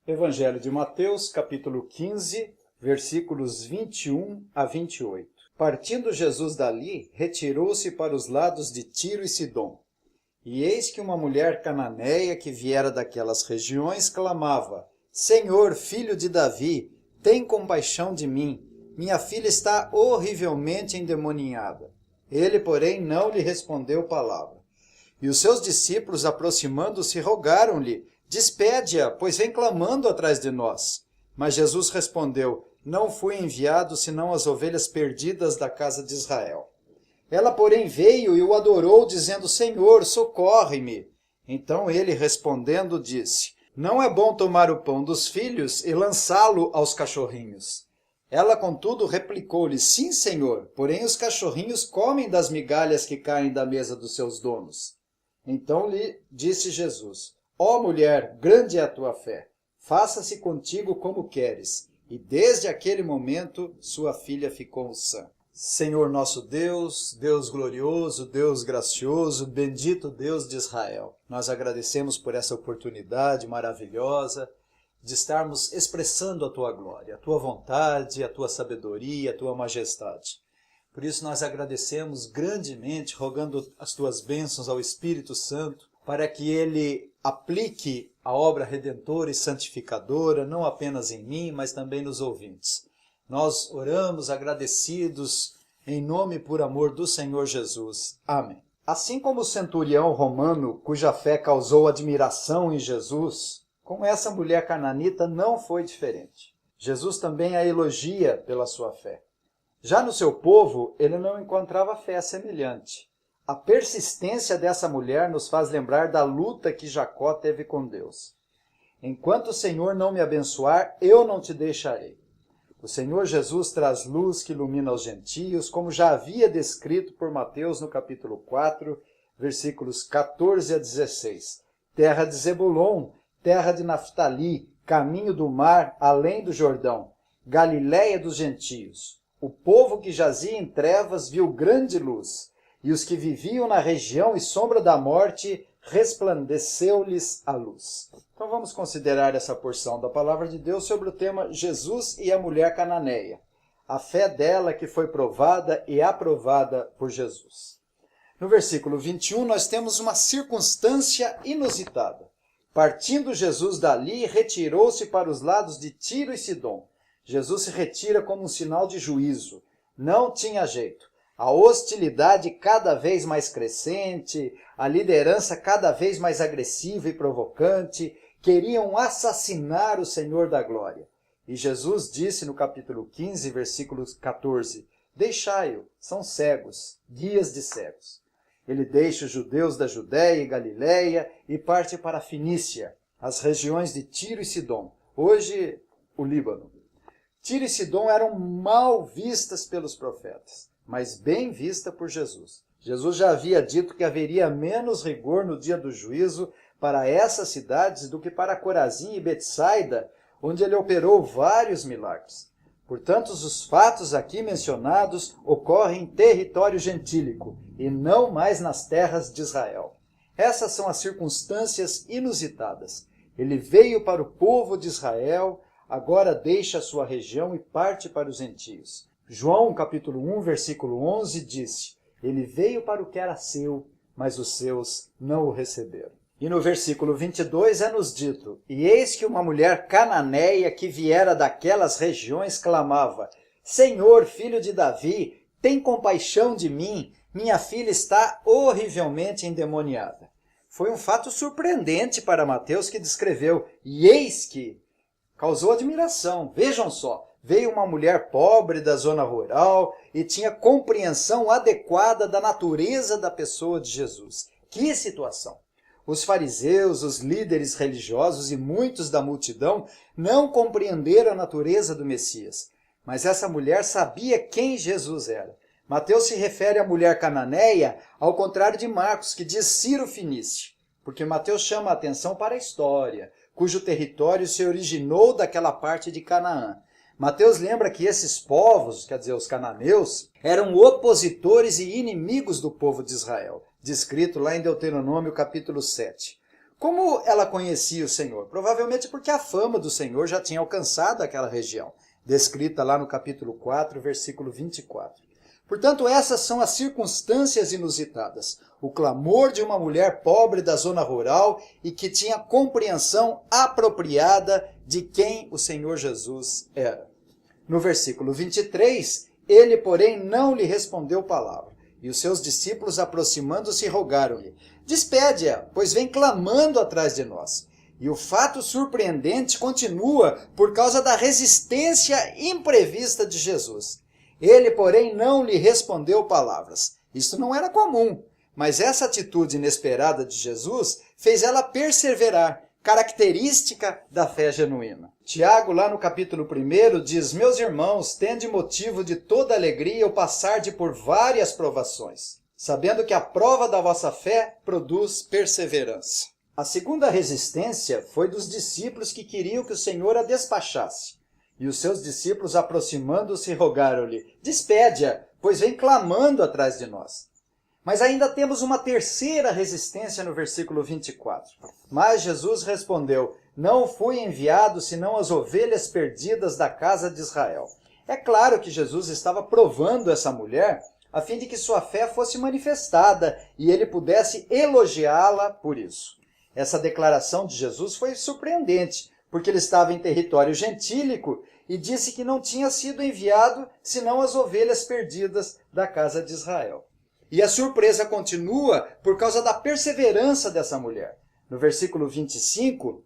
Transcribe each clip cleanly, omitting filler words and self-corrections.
Evangelho de Mateus, capítulo 15, versículos 21 a 28. Partindo Jesus dali, retirou-se para os lados de Tiro e Sidom. E eis que uma mulher cananeia que viera daquelas regiões clamava: Senhor, filho de Davi, tem compaixão de mim. Minha filha está horrivelmente endemoniada. Ele, porém, não lhe respondeu palavra. E os seus discípulos, aproximando-se, rogaram-lhe: Despede-a, pois vem clamando atrás de nós. Mas Jesus respondeu: Não fui enviado senão as ovelhas perdidas da casa de Israel. Ela, porém, veio e o adorou, dizendo: Senhor, socorre-me. Então ele, respondendo, disse: Não é bom tomar o pão dos filhos e lançá-lo aos cachorrinhos. Ela, contudo, replicou-lhe: Sim, Senhor, porém os cachorrinhos comem das migalhas que caem da mesa dos seus donos. Então lhe disse Jesus: Ó mulher, grande é a tua fé, faça-se contigo como queres. E desde aquele momento sua filha ficou sã. Senhor nosso Deus, Deus glorioso, Deus gracioso, bendito Deus de Israel, nós agradecemos por essa oportunidade maravilhosa de estarmos expressando a tua glória, a tua vontade, a tua sabedoria, a tua majestade. Por isso nós agradecemos grandemente, rogando as tuas bênçãos ao Espírito Santo, para que ele aplique a obra redentora e santificadora, não apenas em mim, mas também nos ouvintes. Nós oramos agradecidos em nome e por amor do Senhor Jesus. Amém. Assim como o centurião romano, cuja fé causou admiração em Jesus, com essa mulher cananita não foi diferente. Jesus também a elogia pela sua fé. Já no seu povo, ele não encontrava fé semelhante. A persistência dessa mulher nos faz lembrar da luta que Jacó teve com Deus. Enquanto o Senhor não me abençoar, eu não te deixarei. O Senhor Jesus traz luz que ilumina os gentios, como já havia descrito por Mateus no capítulo 4, versículos 14 a 16. Terra de Zebulon, terra de Naftali, caminho do mar, além do Jordão, Galiléia dos gentios. O povo que jazia em trevas viu grande luz, e os que viviam na região e sombra da morte, resplandeceu-lhes a luz. Então vamos considerar essa porção da palavra de Deus sobre o tema Jesus e a mulher cananeia. A fé dela que foi provada e aprovada por Jesus. No versículo 21 nós temos uma circunstância inusitada. Partindo Jesus dali, retirou-se para os lados de Tiro e Sidom. Jesus se retira como um sinal de juízo. Não tinha jeito. A hostilidade cada vez mais crescente, a liderança cada vez mais agressiva e provocante, queriam assassinar o Senhor da glória. E Jesus disse no capítulo 15, versículo 14, Deixai-o, são cegos, guias de cegos. Ele deixa os judeus da Judéia e Galiléia e parte para a Fenícia, as regiões de Tiro e Sidom, hoje o Líbano. Tiro e Sidom eram mal vistas pelos profetas, mas bem vista por Jesus. Jesus já havia dito que haveria menos rigor no dia do juízo para essas cidades do que para Corazim e Betsaida, onde ele operou vários milagres. Portanto, os fatos aqui mencionados ocorrem em território gentílico e não mais nas terras de Israel. Essas são as circunstâncias inusitadas. Ele veio para o povo de Israel, agora deixa a sua região e parte para os gentios. João, capítulo 1, versículo 11, disse: Ele veio para o que era seu, mas os seus não o receberam. E no versículo 22 é-nos dito: E eis que uma mulher cananeia que viera daquelas regiões clamava: Senhor, filho de Davi, tem compaixão de mim, minha filha está horrivelmente endemoniada. Foi um fato surpreendente para Mateus, que descreveu: E eis que... Causou admiração. Vejam só. Veio uma mulher pobre da zona rural e tinha compreensão adequada da natureza da pessoa de Jesus. Que situação! Os fariseus, os líderes religiosos e muitos da multidão não compreenderam a natureza do Messias. Mas essa mulher sabia quem Jesus era. Mateus se refere à mulher cananeia, ao contrário de Marcos, que diz Ciro Fenício, porque Mateus chama a atenção para a história, cujo território se originou daquela parte de Canaã. Mateus lembra que esses povos, quer dizer, os cananeus, eram opositores e inimigos do povo de Israel, descrito lá em Deuteronômio capítulo 7. Como ela conhecia o Senhor? Provavelmente porque a fama do Senhor já tinha alcançado aquela região, descrita lá no capítulo 4, versículo 24. Portanto, essas são as circunstâncias inusitadas. O clamor de uma mulher pobre da zona rural e que tinha compreensão apropriada de quem o Senhor Jesus era. No versículo 23, ele, porém, não lhe respondeu palavra. E os seus discípulos, aproximando-se, rogaram-lhe: despede-a, pois vem clamando atrás de nós. E o fato surpreendente continua por causa da resistência imprevista de Jesus. Ele, porém, não lhe respondeu palavras. Isso não era comum, mas essa atitude inesperada de Jesus fez ela perseverar, característica da fé genuína. Tiago, lá no capítulo 1, diz: meus irmãos, tende motivo de toda alegria ao passarde por várias provações, sabendo que a prova da vossa fé produz perseverança. A segunda resistência foi dos discípulos que queriam que o Senhor a despachasse. E os seus discípulos, aproximando-se, rogaram-lhe: despede-a, pois vem clamando atrás de nós. Mas ainda temos uma terceira resistência no versículo 24. Mas Jesus respondeu: não fui enviado senão as ovelhas perdidas da casa de Israel. É claro que Jesus estava provando essa mulher a fim de que sua fé fosse manifestada e ele pudesse elogiá-la por isso. Essa declaração de Jesus foi surpreendente, porque ele estava em território gentílico e disse que não tinha sido enviado senão as ovelhas perdidas da casa de Israel. E a surpresa continua por causa da perseverança dessa mulher. No versículo 25,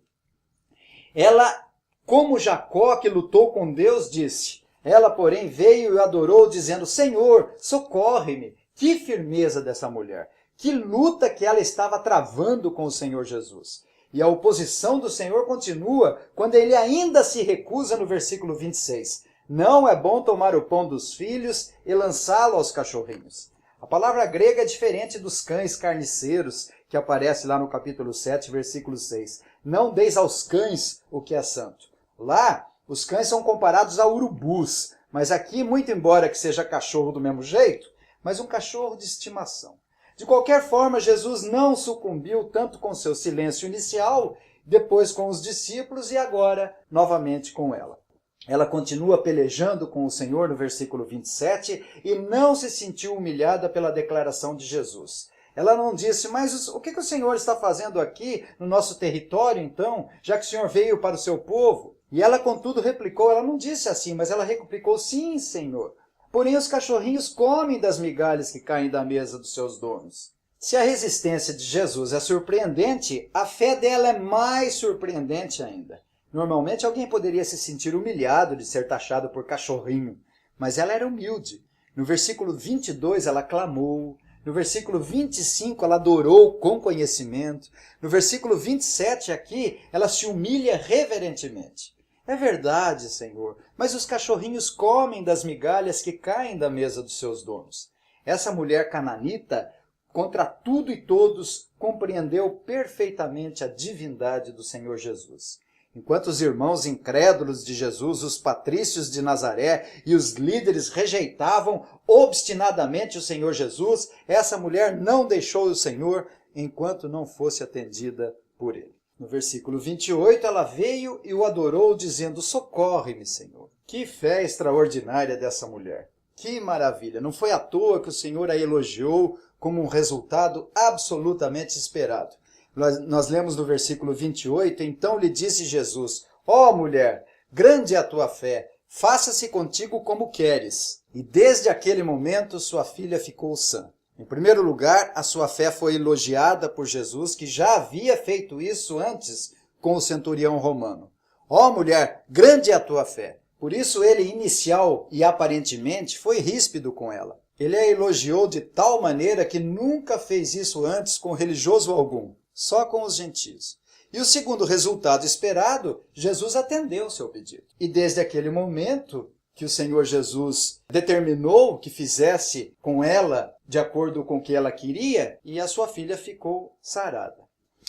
ela, como Jacó que lutou com Deus, disse. Ela, porém, veio e adorou, dizendo: Senhor, socorre-me. Que firmeza dessa mulher! Que luta que ela estava travando com o Senhor Jesus. E a oposição do Senhor continua quando ele ainda se recusa no versículo 26. Não é bom tomar o pão dos filhos e lançá-lo aos cachorrinhos. A palavra grega é diferente dos cães carniceiros, que aparece lá no capítulo 7, versículo 6. Não deis aos cães o que é santo. Lá, os cães são comparados a urubus, mas aqui, muito embora que seja cachorro do mesmo jeito, mas um cachorro de estimação. De qualquer forma, Jesus não sucumbiu tanto com seu silêncio inicial, depois com os discípulos e agora novamente com ela. Ela continua pelejando com o Senhor no versículo 27 e não se sentiu humilhada pela declaração de Jesus. Ela não disse: mas o que o Senhor está fazendo aqui no nosso território então, já que o Senhor veio para o seu povo? E ela, contudo, replicou, ela não disse assim, mas ela replicou: sim, Senhor. Porém, os cachorrinhos comem das migalhas que caem da mesa dos seus donos. Se a resistência de Jesus é surpreendente, a fé dela é mais surpreendente ainda. Normalmente alguém poderia se sentir humilhado de ser taxado por cachorrinho, mas ela era humilde. No versículo 22 ela clamou, no versículo 25 ela adorou com conhecimento, no versículo 27 aqui ela se humilha reverentemente. É verdade, Senhor, mas os cachorrinhos comem das migalhas que caem da mesa dos seus donos. Essa mulher cananita, contra tudo e todos, compreendeu perfeitamente a divindade do Senhor Jesus. Enquanto os irmãos incrédulos de Jesus, os patrícios de Nazaré e os líderes rejeitavam obstinadamente o Senhor Jesus, essa mulher não deixou o Senhor enquanto não fosse atendida por ele. No versículo 28, ela veio e o adorou, dizendo: socorre-me, Senhor. Que fé extraordinária dessa mulher. Que maravilha. Não foi à toa que o Senhor a elogiou como um resultado absolutamente esperado. Nós lemos no versículo 28, então lhe disse Jesus: ó mulher, grande é a tua fé, faça-se contigo como queres. E desde aquele momento sua filha ficou sã. Em primeiro lugar, a sua fé foi elogiada por Jesus, que já havia feito isso antes com o centurião romano. Ó mulher, grande é a tua fé. Por isso ele, inicial e aparentemente, foi ríspido com ela. Ele a elogiou de tal maneira que nunca fez isso antes com religioso algum, só com os gentios. E o segundo resultado esperado, Jesus atendeu seu pedido. E desde aquele momento que o Senhor Jesus determinou que fizesse com ela de acordo com o que ela queria, e a sua filha ficou sarada.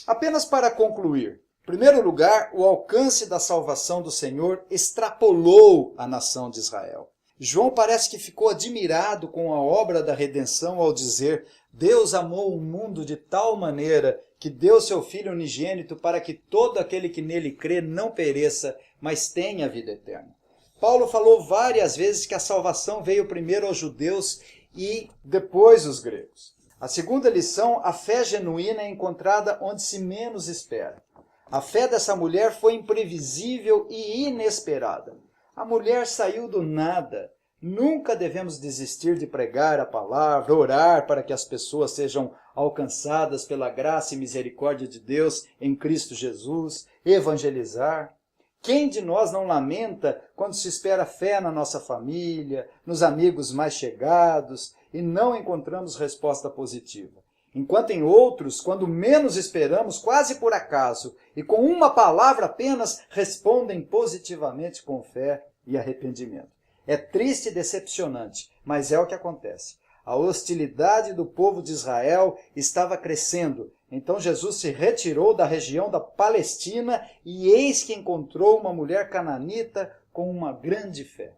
Apenas para concluir, em primeiro lugar, o alcance da salvação do Senhor extrapolou a nação de Israel. João parece que ficou admirado com a obra da redenção ao dizer: Deus amou o mundo de tal maneira que deu seu Filho unigênito para que todo aquele que nele crê não pereça, mas tenha vida eterna. Paulo falou várias vezes que a salvação veio primeiro aos judeus e depois aos gregos. A segunda lição, a fé genuína é encontrada onde se menos espera. A fé dessa mulher foi imprevisível e inesperada. A mulher saiu do nada. Nunca devemos desistir de pregar a palavra, orar para que as pessoas sejam alcançadas pela graça e misericórdia de Deus em Cristo Jesus, evangelizar. Quem de nós não lamenta quando se espera fé na nossa família, nos amigos mais chegados e não encontramos resposta positiva? Enquanto em outros, quando menos esperamos, quase por acaso, e com uma palavra apenas, respondem positivamente com fé e arrependimento. É triste e decepcionante, mas é o que acontece. A hostilidade do povo de Israel estava crescendo. Então Jesus se retirou da região da Palestina e eis que encontrou uma mulher cananita com uma grande fé.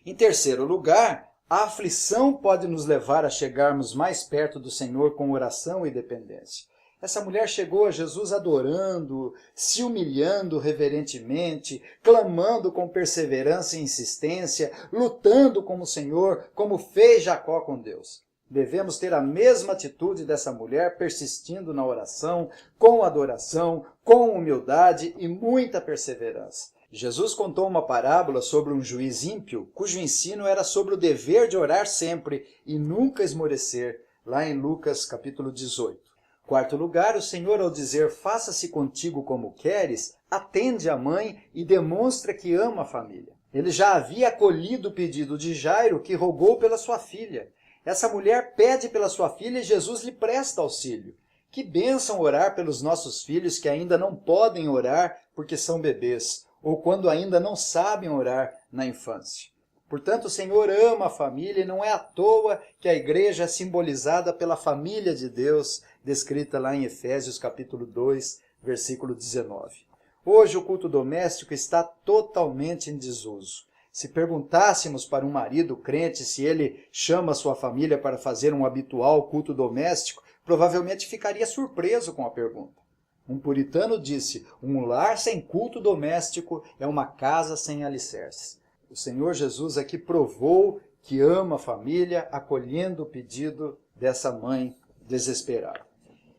Em terceiro lugar, a aflição pode nos levar a chegarmos mais perto do Senhor com oração e dependência. Essa mulher chegou a Jesus adorando, se humilhando reverentemente, clamando com perseverança e insistência, lutando com o Senhor, como fez Jacó com Deus. Devemos ter a mesma atitude dessa mulher, persistindo na oração, com adoração, com humildade e muita perseverança. Jesus contou uma parábola sobre um juiz ímpio, cujo ensino era sobre o dever de orar sempre e nunca esmorecer, lá em Lucas capítulo 18. Quarto lugar, o Senhor, ao dizer, faça-se contigo como queres, atende a mãe e demonstra que ama a família. Ele já havia acolhido o pedido de Jairo, que rogou pela sua filha. Essa mulher pede pela sua filha e Jesus lhe presta auxílio. Que bênção orar pelos nossos filhos que ainda não podem orar porque são bebês, ou quando ainda não sabem orar na infância. Portanto, o Senhor ama a família e não é à toa que a igreja é simbolizada pela família de Deus, descrita lá em Efésios capítulo 2, versículo 19. Hoje o culto doméstico está totalmente em desuso. Se perguntássemos para um marido crente se ele chama sua família para fazer um habitual culto doméstico, provavelmente ficaria surpreso com a pergunta. Um puritano disse, um lar sem culto doméstico é uma casa sem alicerces. O Senhor Jesus aqui provou que ama a família, acolhendo o pedido dessa mãe desesperada.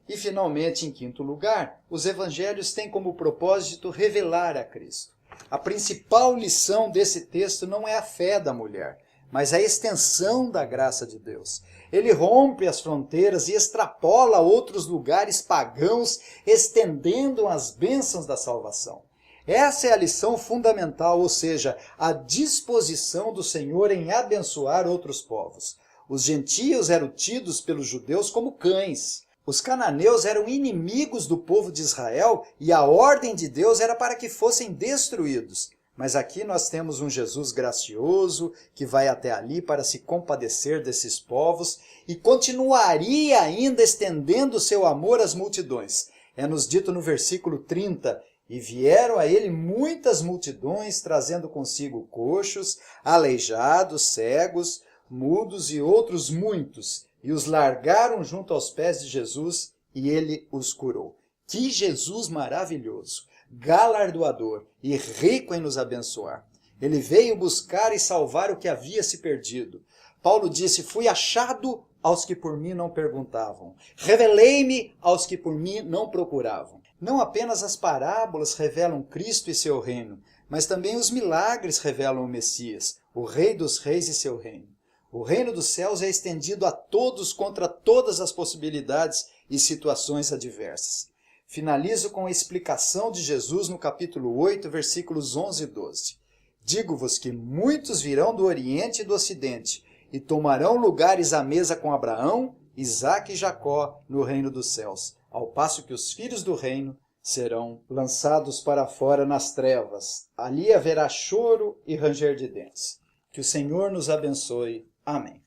E, finalmente, em quinto lugar, os evangelhos têm como propósito revelar a Cristo. A principal lição desse texto não é a fé da mulher, mas a extensão da graça de Deus. Ele rompe as fronteiras e extrapola a outros lugares pagãos, estendendo as bênçãos da salvação. Essa é a lição fundamental, ou seja, a disposição do Senhor em abençoar outros povos. Os gentios eram tidos pelos judeus como cães. Os cananeus eram inimigos do povo de Israel e a ordem de Deus era para que fossem destruídos. Mas aqui nós temos um Jesus gracioso que vai até ali para se compadecer desses povos e continuaria ainda estendendo seu amor às multidões. É-nos dito no versículo 30, e vieram a ele muitas multidões, trazendo consigo coxos, aleijados, cegos, mudos e outros muitos, e os largaram junto aos pés de Jesus, e ele os curou. Que Jesus maravilhoso, galardoador e rico em nos abençoar. Ele veio buscar e salvar o que havia se perdido. Paulo disse, fui achado aos que por mim não perguntavam. Revelei-me aos que por mim não procuravam. Não apenas as parábolas revelam Cristo e seu reino, mas também os milagres revelam o Messias, o Rei dos Reis e seu reino. O reino dos céus é estendido a todos contra todas as possibilidades e situações adversas. Finalizo com a explicação de Jesus no capítulo 8, versículos 11 e 12. Digo-vos que muitos virão do Oriente e do Ocidente e tomarão lugares à mesa com Abraão, Isaque e Jacó no reino dos céus, ao passo que os filhos do reino serão lançados para fora nas trevas. Ali haverá choro e ranger de dentes. Que o Senhor nos abençoe. Amém.